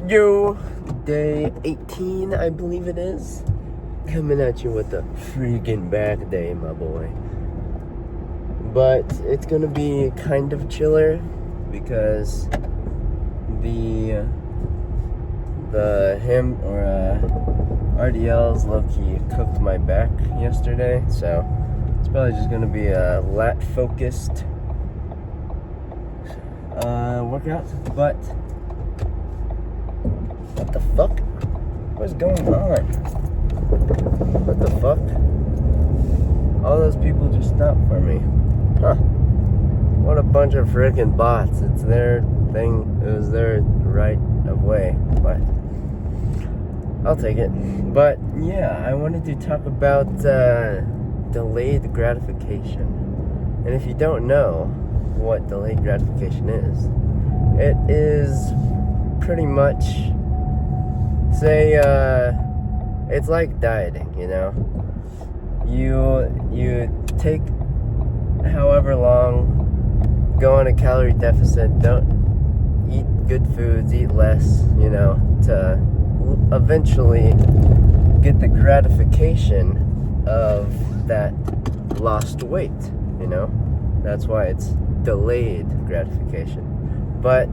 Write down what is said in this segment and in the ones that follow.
Yo, day 18, I believe it is. Coming at you with the freaking back day, my boy. But it's gonna be kind of chiller because the RDLs low-key cooked my back yesterday, so it's probably just gonna be a lat focused workout. But what the fuck? What's going on? What the fuck? All those people just stopped for me. Huh. What a bunch of freaking bots. It's their thing. It was their right of way. But I'll take it. But yeah, I wanted to talk about delayed gratification. And if you don't know what delayed gratification is, it is pretty much, say, it's like dieting, you know? You take however long, go on a calorie deficit, don't eat good foods, eat less, you know, to eventually get the gratification of that lost weight, you know? That's why it's delayed gratification. But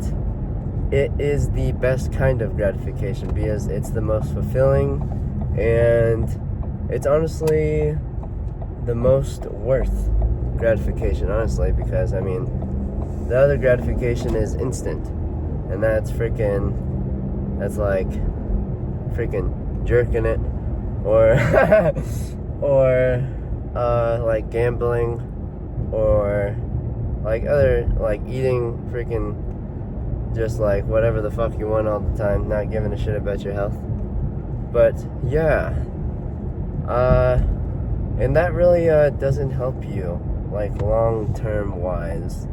it is the best kind of gratification because it's the most fulfilling and it's honestly the most worth gratification, honestly, because I mean the other gratification is instant, and that's like freaking jerking it, or like gambling, or like other, like eating freaking just like whatever the fuck you want all the time, not giving a shit about your health. But yeah, and that really doesn't help you like long-term wise,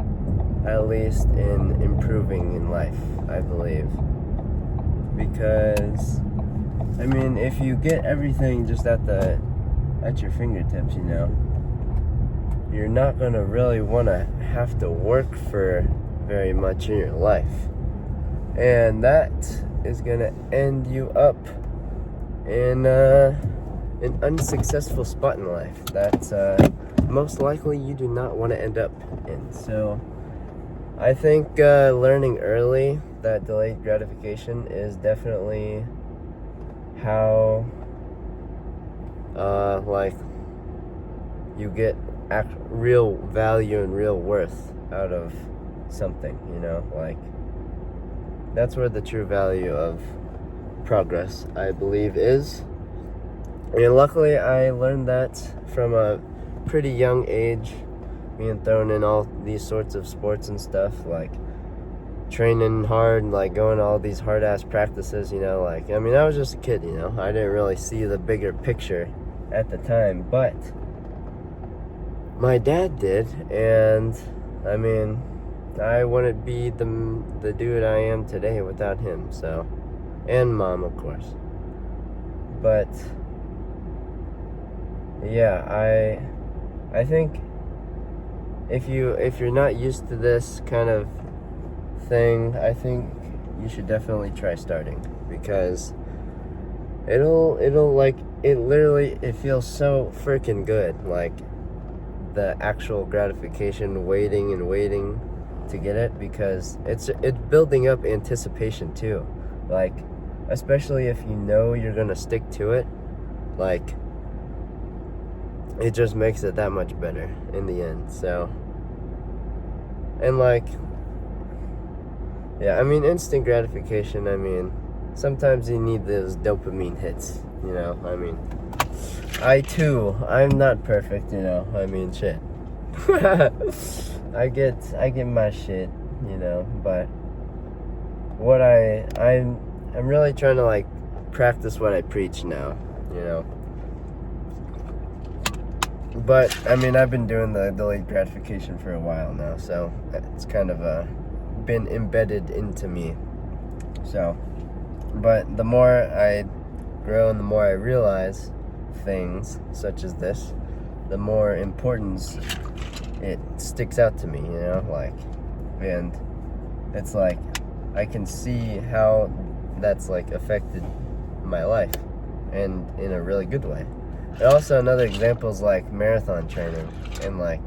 at least in improving in life, I believe. Because I mean, if you get everything just at your fingertips, you know, you're not gonna really want to have to work for very much in your life, and that is gonna end you up in an unsuccessful spot in life that most likely you do not want to end up in. So I think learning early that delayed gratification is definitely how like you get real value and real worth out of something, you know? Like, that's where the true value of progress, I believe, is. And luckily I learned that from a pretty young age, being thrown in all these sorts of sports and stuff, like training hard, like going to all these hard ass practices, you know. Like, I mean, I was just a kid, you know, I didn't really see the bigger picture at the time, but my dad did, and I mean, I wouldn't be the dude I am today without him. So, and mom, of course. But yeah, I think if you're not used to this kind of thing, I think you should definitely try starting, because it'll like, it feels so freaking good, like the actual gratification, waiting to get it, because it's building up anticipation too, like, especially if you know you're gonna stick to it, like, it just makes it that much better in the end. So, and like, yeah, I mean, instant gratification, I mean, sometimes you need those dopamine hits, you know? I mean, I'm not perfect, you know? I mean, shit. I get my shit, you know, but what I'm really trying to like practice what I preach now, you know? But I mean, I've been doing the delayed gratification for a while now, so it's kind of been embedded into me. So, but the more I grow and the more I realize things such as this, the more importance it sticks out to me, you know, like, and it's like I can see how that's like affected my life, and in a really good way. And also another example is like marathon training, and like,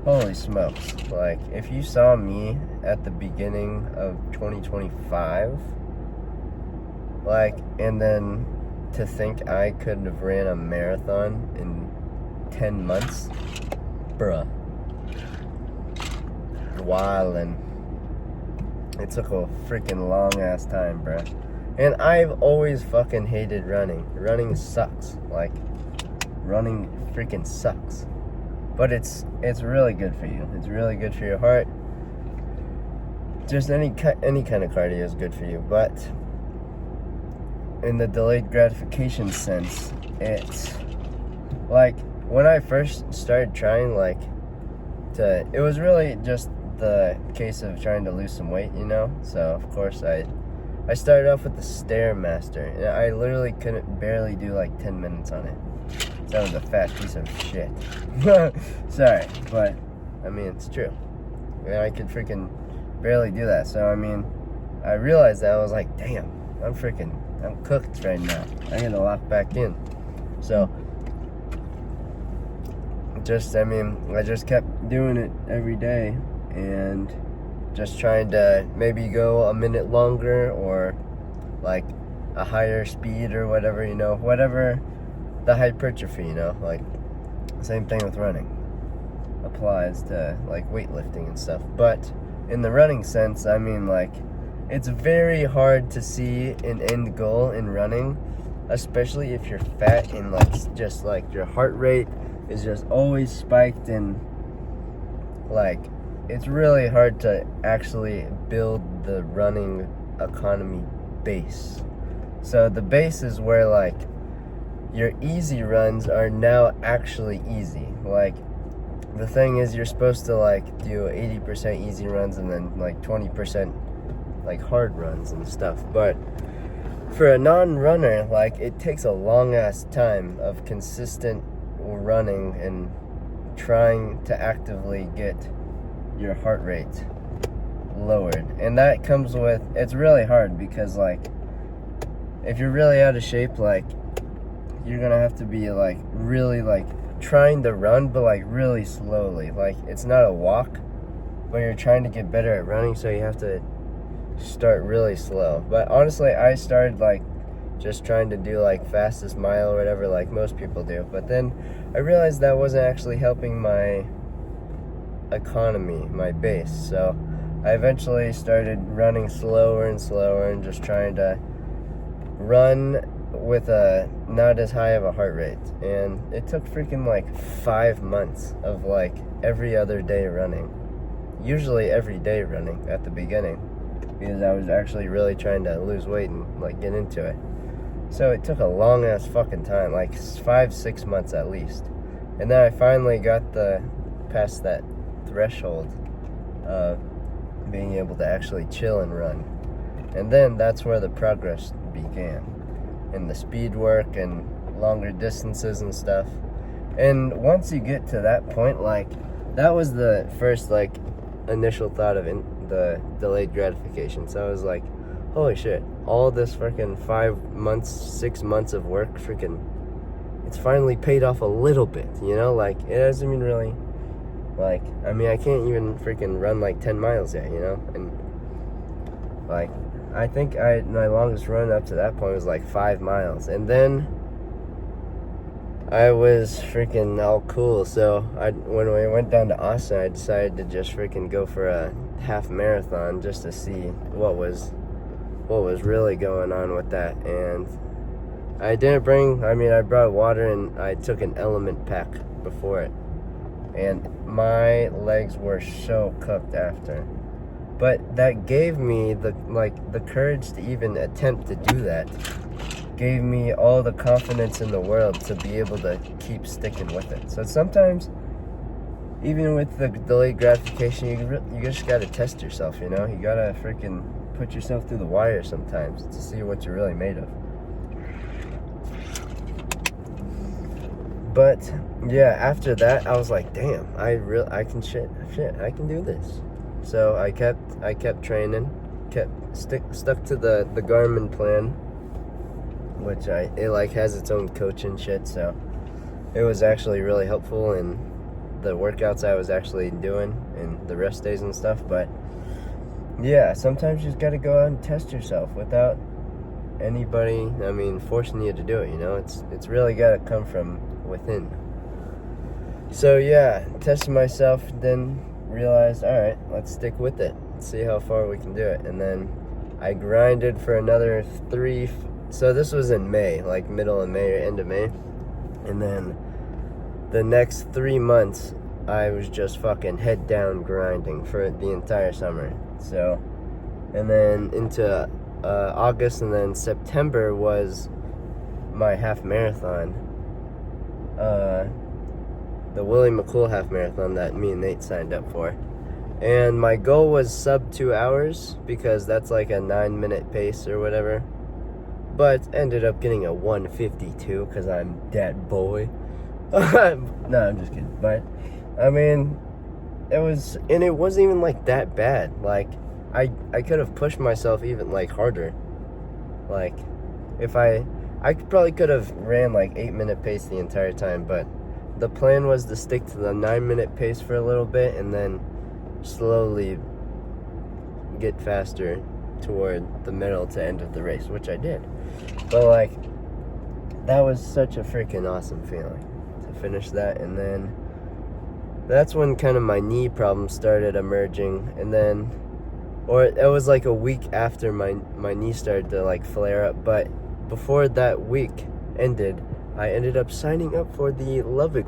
holy smokes, like if you saw me at the beginning of 2025, like, and then to think I could have ran a marathon in 10 months, bruh, wildin'. It took a freaking long ass time, bruh. And I've always fucking hated running. Running sucks. Like, running freaking sucks. But it's really good for you. It's really good for your heart. Just any kind of cardio is good for you. But in the delayed gratification sense, it's like when I first started trying, like, it was really just the case of trying to lose some weight, you know. So of course I started off with the Stairmaster, and I literally couldn't barely do like 10 minutes on it. That was a fat piece of shit. Sorry, but I mean, it's true. And I could freaking barely do that. So I mean, I realized that I was like, damn, I'm cooked right now. I gotta lock back in. So I just kept doing it every day, and just trying to maybe go a minute longer, or like a higher speed, or whatever, you know, whatever the hypertrophy, you know, like same thing with running applies to like weightlifting and stuff. But in the running sense, I mean, like, it's very hard to see an end goal in running, especially if you're fat, and like just like your heart rate is just always spiked, and like it's really hard to actually build the running economy base. So the base is where like your easy runs are now actually easy. Like, the thing is, you're supposed to like do 80% easy runs and then like 20% like hard runs and stuff. But for a non-runner, like, it takes a long ass time of consistent running and trying to actively get your heart rate lowered. And that comes with, it's really hard, because like if you're really out of shape, like, you're gonna have to be like really like trying to run, but like really slowly. Like, it's not a walk, but you're trying to get better at running, so you have to start really slow. But honestly, I started like just trying to do like fastest mile or whatever, like most people do. But then I realized that wasn't actually helping my economy, my base. So I eventually started running slower and slower, and just trying to run with a not as high of a heart rate. And it took freaking like 5 months of like every other day running, usually every day running at the beginning, because I was actually really trying to lose weight and like get into it. So it took a long ass fucking time, like 5-6 months at least. And then I finally got past that threshold of being able to actually chill and run. And then that's where the progress began, and the speed work and longer distances and stuff. And once you get to that point, like, that was the first like initial thought of the delayed gratification. So I was like, holy shit, all this freaking 5 months, 6 months of work, freaking, it's finally paid off a little bit, you know? Like, it hasn't even really, like, I mean, I can't even freaking run like 10 miles yet, you know? And like, I think my longest run up to that point was like 5 miles. And then I was freaking all cool. So when we went down to Austin, I decided to just freaking go for a half marathon, just to see what was really going on with that. And I brought water, and I took an element pack before it, and my legs were so cooked after. But that gave me the courage to even attempt to do that. Gave me all the confidence in the world to be able to keep sticking with it. So sometimes, even with the delayed gratification, you just gotta test yourself, you know? You gotta freaking put yourself through the wire sometimes to see what you're really made of. But yeah, after that, I was like, damn, I can do this. So I kept training, stuck to the Garmin plan, which it like has its own coach and shit, so it was actually really helpful in the workouts I was actually doing and the rest days and stuff. But yeah, sometimes you just gotta go out and test yourself without anybody, forcing you to do it, you know? It's really gotta come from within. So yeah, tested myself, then realized, alright, let's stick with it. See how far we can do it. And then I grinded for another so this was in May, like middle of May or end of May. And then the next 3 months, I was just fucking head down grinding for the entire summer. So, and then into August, and then September was my half marathon. The Willie McCool half marathon that me and Nate signed up for. And my goal was sub 2 hours, because that's like a 9-minute pace or whatever. But ended up getting a 1:52 because I'm that boy. No, I'm just kidding. But it wasn't even like that bad. Like I could have pushed myself even like harder. Like if I probably could have ran like 8-minute pace the entire time, but the plan was to stick to the 9-minute pace for a little bit and then slowly get faster toward the middle to end of the race, which I did. But like, that was such a freaking awesome feeling to finish that. And then that's when kind of my knee problems started emerging. And then, or it was like a week after my knee started to like flare up. But before that week ended, I ended up signing up for the Lubbock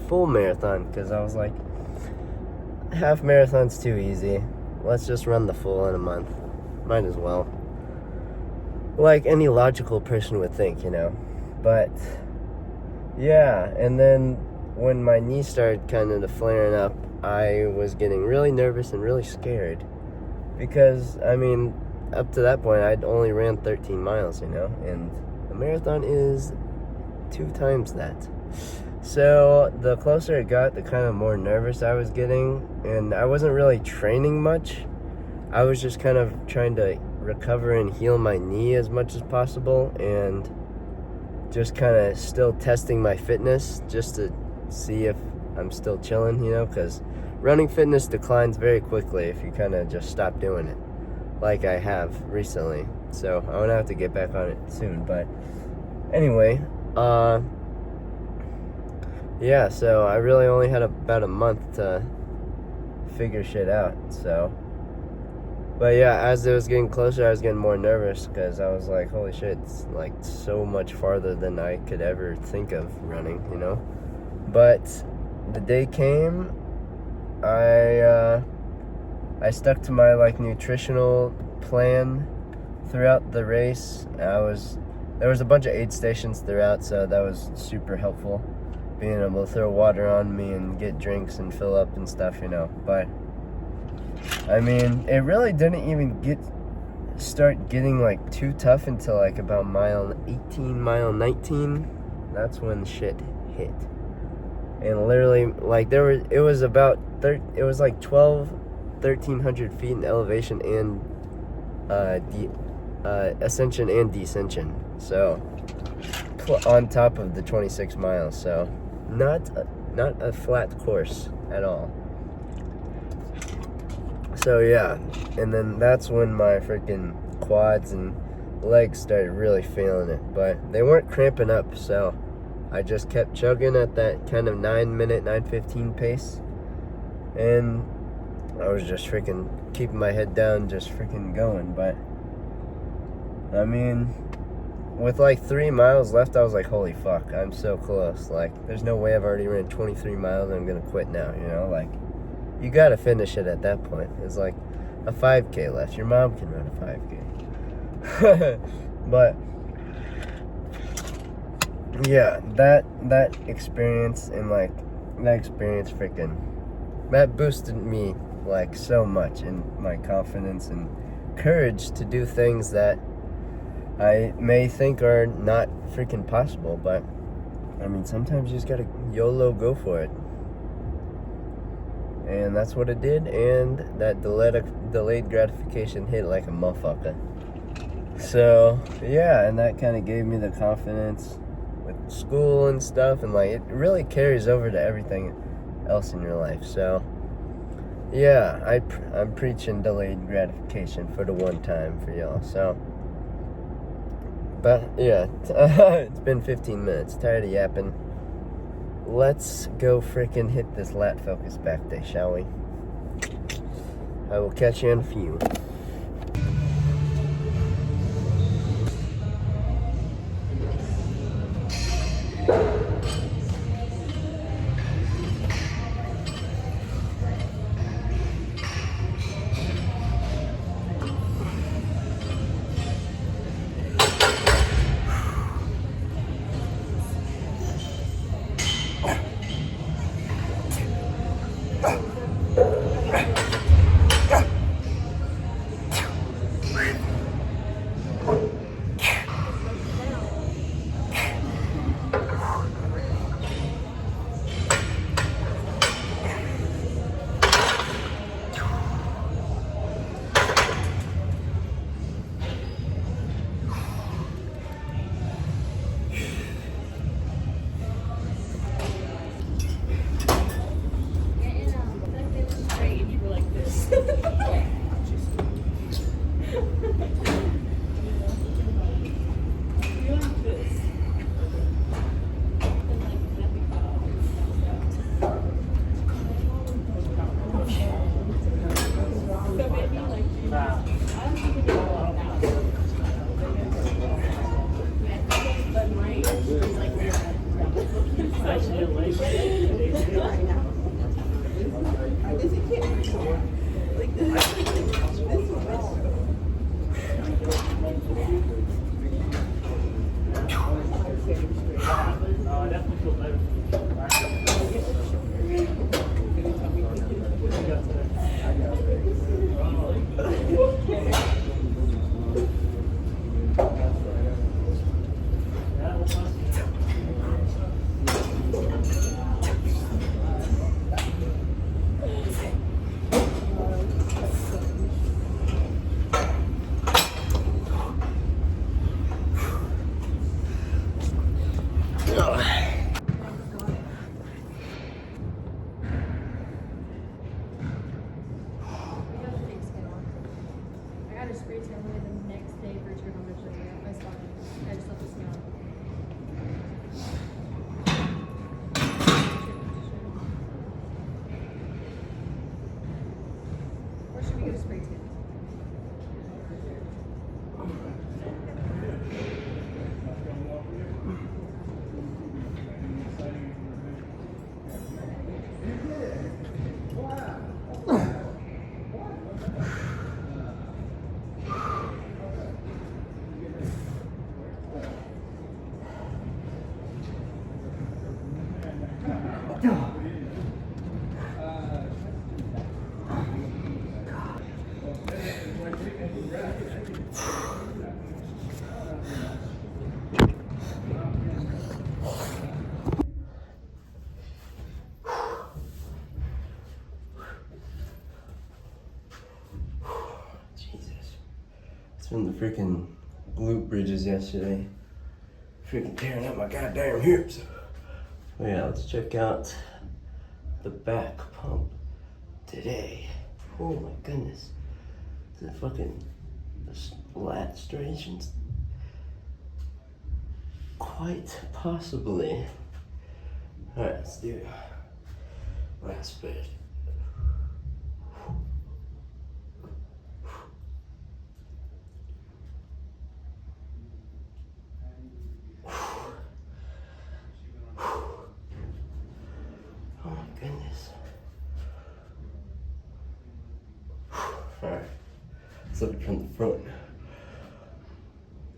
full marathon, because I was like, half marathon's too easy. Let's just run the full in a month. Might as well. Like any logical person would think, you know. But yeah, and then when my knee started kind of flaring up, I was getting really nervous and really scared, because up to that point I'd only ran 13 miles, you know, and a marathon is 2 times that. So the closer it got, the kind of more nervous I was getting, and I wasn't really training much. I was just kind of trying to recover and heal my knee as much as possible, and just kind of still testing my fitness just to see if I'm still chilling, you know, because running fitness declines very quickly if you kind of just stop doing it, like I have recently. So I'm gonna have to get back on it soon. But anyway, yeah, so I really only had about a month to figure shit out. So, but yeah, as it was getting closer, I was getting more nervous, because I was like, holy shit, it's like so much farther than I could ever think of running, you know? But the day came, I stuck to my like nutritional plan throughout the race. There was a bunch of aid stations throughout, so that was super helpful, being able to throw water on me and get drinks and fill up and stuff, you know. But it really didn't even start getting like too tough until like about mile 18, mile 19. That's when shit hit. And literally, like it was like 1,300 feet in elevation and ascension and descension. So on top of the 26 miles. So not a flat course at all. So yeah, and then that's when my freaking quads and legs started really feeling it, but they weren't cramping up, so I just kept chugging at that kind of 9-minute, 9:15 pace, and I was just freaking keeping my head down, just freaking going. But with like 3 miles left, I was like, holy fuck, I'm so close. Like, there's no way I've already ran 23 miles and I'm gonna quit now, you know? Like, you gotta finish it at that point. It's like a 5K left. Your mom can run a 5K. But yeah, that experience, and like that experience that boosted me like so much in my confidence and courage to do things that I may think are not freaking possible. But sometimes you just gotta YOLO go for it. And that's what it did, and that delayed gratification hit like a motherfucker. So, yeah, and that kind of gave me the confidence with school and stuff, and like, it really carries over to everything else in your life. So, yeah, I'm preaching delayed gratification for the one time for y'all. So, but yeah, it's been 15 minutes. Tired of yapping. Let's go frickin' hit this lat focus back day, shall we? I will catch you in a few. From the freaking glute bridges yesterday. Freaking tearing up my goddamn hips. Well, yeah, let's check out the back pump today. Oh my goodness. The fucking lat striations. Quite possibly. Alright, let's do it. Last bit. Alright, let's look from the front.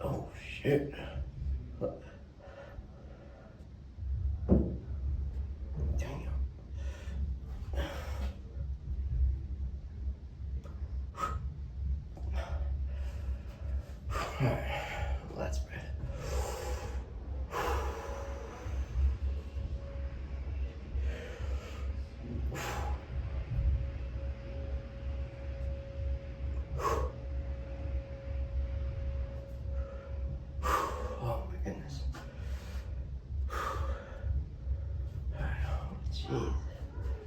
Oh shit. Damn. Alright, let's spread. Jeez.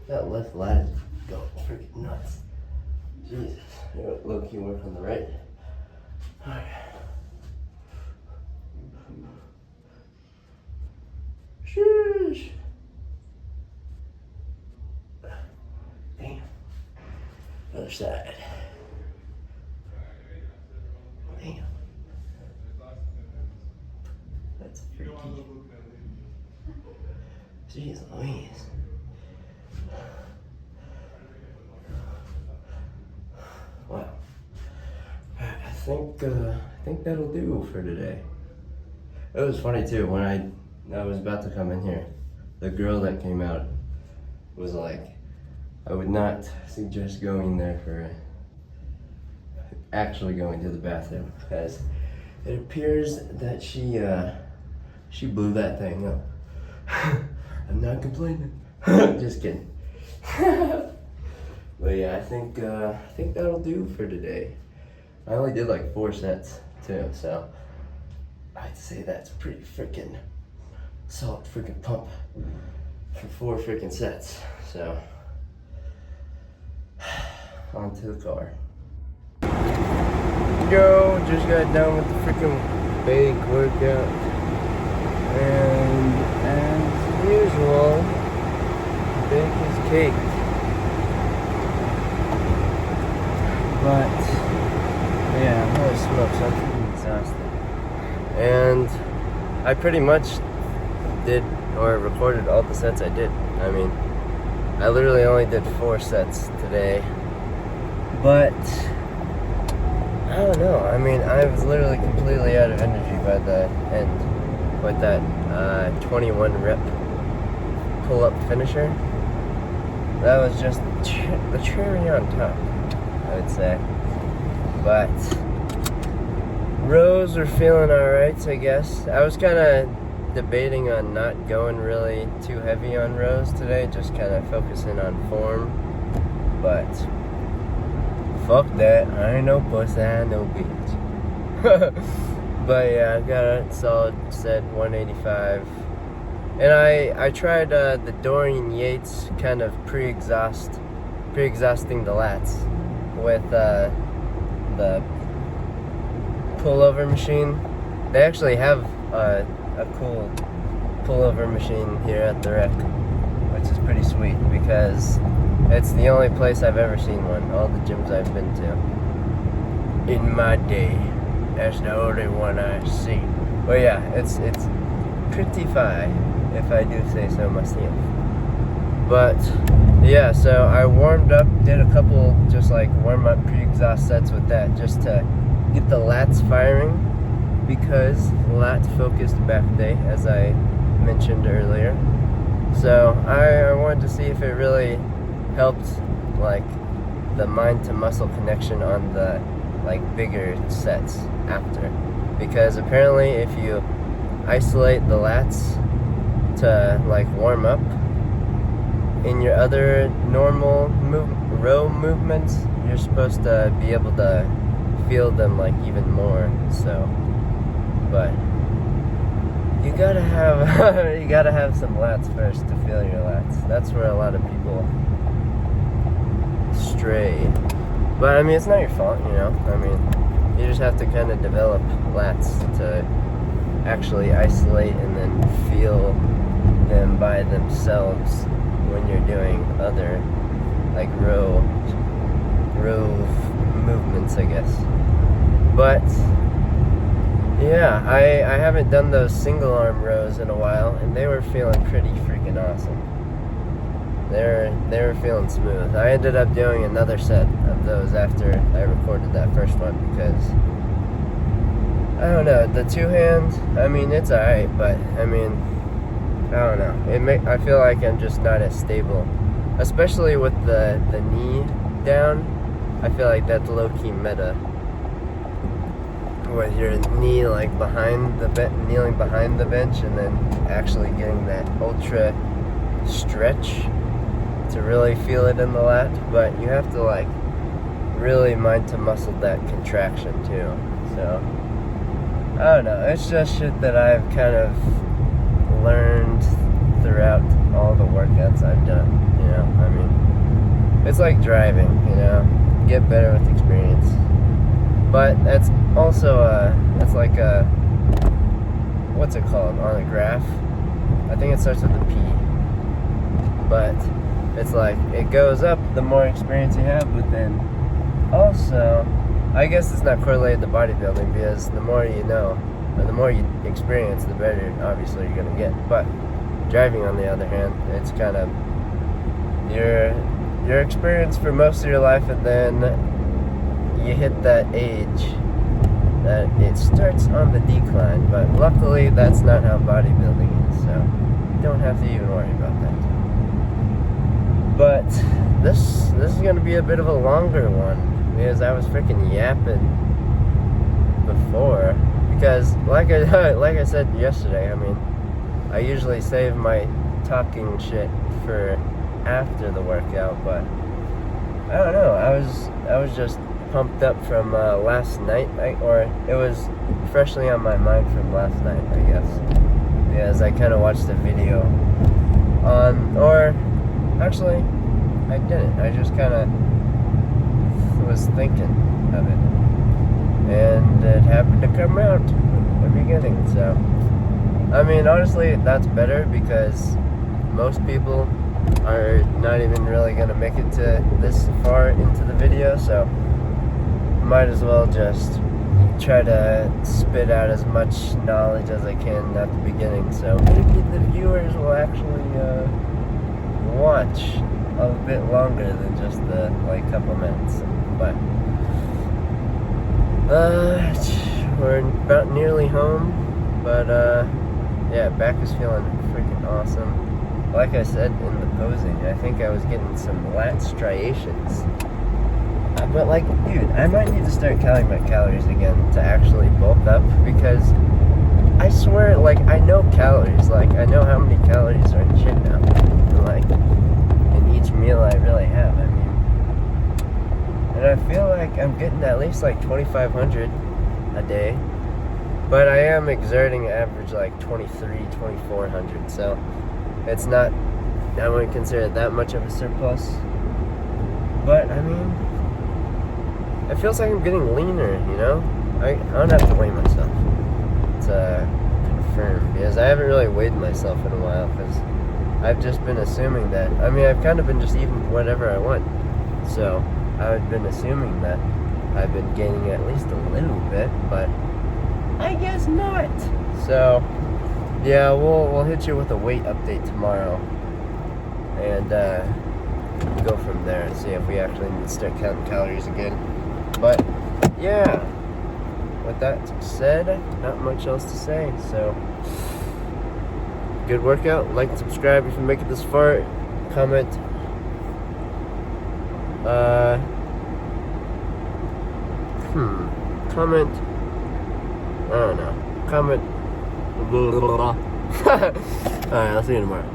That left lat is going freaking nuts. Jesus. Low-key work on the right. Alright. Sheesh. Damn. Other side. Damn. That's freaky. Jeez Louise. Wow. I think that'll do for today. It was funny too, when I was about to come in here, the girl that came out was like, I would not suggest going there for actually going to the bathroom, because it appears that she blew that thing up. I'm not complaining. Just kidding. But yeah, I think that'll do for today. I only did like 4 sets too, so I'd say that's pretty freaking solid freaking pump for 4 freaking sets. So on to the car. Yo, just got done with the freaking big workout, and as usual, bake is cake. But yeah, holy smokes, I'm pretty exhausted. And I pretty much did or recorded all the sets I did. I mean, I literally only did 4 sets today. But I don't know. I mean, I was literally completely out of energy by the end with that 21 rep pull-up finisher. That was just the cherry on top, I would say. But rows are feeling alright, I guess. I was kind of debating on not going really too heavy on rows today, just kind of focusing on form. But fuck that, I ain't no pussy, I ain't no bitch. But yeah, I got a solid set 185. And I tried the Dorian Yates kind of pre-exhausting the lats with the pullover machine. They actually have a cool pullover machine here at the rec, which is pretty sweet because it's the only place I've ever seen one. All the gyms I've been to in my day, that's the only one I've seen. But yeah, it's pretty fine, if I do say so myself. But yeah, so I warmed up, did a couple just like warm up pre-exhaust sets with that, just to get the lats firing, because lat focused back day, as I mentioned earlier. So I wanted to see if it really helped like the mind to muscle connection on the like bigger sets after, because apparently if you isolate the lats to like warm up in your other normal row movements, you're supposed to be able to feel them like even more. So, but you gotta have you gotta have some lats first to feel your lats. That's where a lot of people stray. But I mean, it's not your fault, you know. I mean, you just have to kind of develop lats to actually isolate and then feel them by themselves when you're doing other like row movements, I guess. But yeah, I haven't done those single arm rows in a while, and they were feeling pretty freaking awesome. They were feeling smooth. I ended up doing another set of those after I recorded that first one, because I don't know, the two hand, I mean, it's alright, but I mean, I don't know. I feel like I'm just not as stable, especially with the knee down. I feel like that's low-key meta, with your knee like behind the kneeling behind the bench, and then actually getting that ultra stretch to really feel it in the lat. But you have to like really mind to muscle that contraction too. So I don't know, it's just shit that I've kind of learned throughout all the workouts I've done, you know? I mean, it's like driving, you know? Get better with experience. But that's also, that's like a, what's it called, on a graph? I think it starts with a P. But it's like, it goes up the more experience you have, but then also, I guess it's not correlated to bodybuilding, because the more you know, or the more you experience, the better, obviously, you're gonna get. But driving, on the other hand, it's kind of your experience for most of your life, and then you hit that age that it starts on the decline. But luckily, that's not how bodybuilding is, so you don't have to even worry about that. But this is gonna be a bit of a longer one, because I was freaking yapping before. Because like I said yesterday, I mean, I usually save my talking shit for after the workout, but I don't know. I was just pumped up from last night, or it was freshly on my mind from last night, I guess, because I kind of watched a video on, or actually, I didn't. I just kind of was thinking of it, and it happened to come out at the beginning. So, I mean, honestly, that's better, because most people are not even really gonna make it to this far into the video, so might as well just try to spit out as much knowledge as I can at the beginning, so maybe the viewers will actually watch a bit longer than just the like couple minutes. But we're about nearly home, but yeah, Backa's feeling freaking awesome. Like I said in the posing, I think I was getting some lat striations. But like, dude, I might need to start counting my calories again to actually bulk up, because I swear, like, I know calories, like, I know how many calories are in shit now, and, like, in each meal I really have, I mean, and I feel like I'm getting at least, like, 2,500 a day, but I am exerting average, like, 2,400, so it's not, I wouldn't consider it that much of a surplus, but, I mean, it feels like I'm getting leaner, you know? I don't have to weigh myself to confirm, because I haven't really weighed myself in a while, because I've just been assuming that, I mean, I've kind of been just eating whatever I want, so I've been assuming that I've been gaining at least a little bit, but I guess not. So, yeah, we'll hit you with a weight update tomorrow, and go from there and see if we actually need to start counting calories again. But yeah, with that said, not much else to say. So, good workout. Like and subscribe if you make it this far. Comment. Comment. I don't know. Comment. Alright, I'll see you tomorrow.